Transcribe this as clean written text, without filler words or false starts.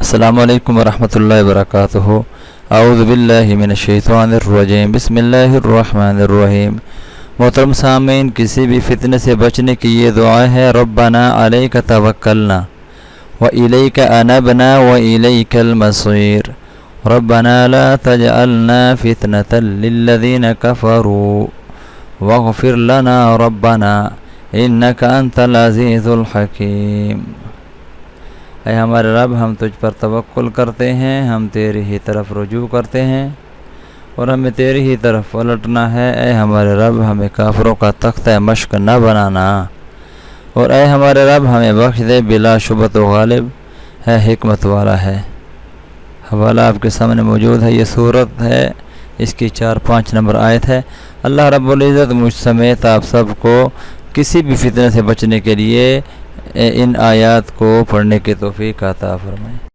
السلام علیکم ورحمۃ اللہ وبرکاتہ۔ اعوذ باللہ من الشیطان الرجیم، بسم اللہ الرحمن الرحیم۔ محترم سامعین، کسی بھی فتنے سے بچنے کی یہ دعا ہے، ربنا علیک توکلنا وإلیک انبنا وإلیک المصیر، ربنا لا تجعلنا فتنة للذین کفروا واغفر لنا ربنا انک انت العزیز الحکیم۔ اے ہمارے رب، ہم تجھ پر توکل کرتے ہیں، ہم تیری ہی طرف رجوع کرتے ہیں اور ہمیں تیری ہی طرف پلٹنا ہے۔ اے ہمارے رب، ہمیں کافروں کا تختہ مشق نہ بنانا، اور اے ہمارے رب ہمیں بخش دے، بلا شبہ و غالب ہے، حکمت والا ہے۔ حوالہ آپ کے سامنے موجود ہے، یہ صورت ہے، اس کی 4-5 نمبر آیت ہے۔ اللہ رب العزت مجھ سمیت آپ سب کو کسی بھی فتنے سے بچنے کے لیے ان آیات کو پڑھنے کی توفیق عطا فرمائے۔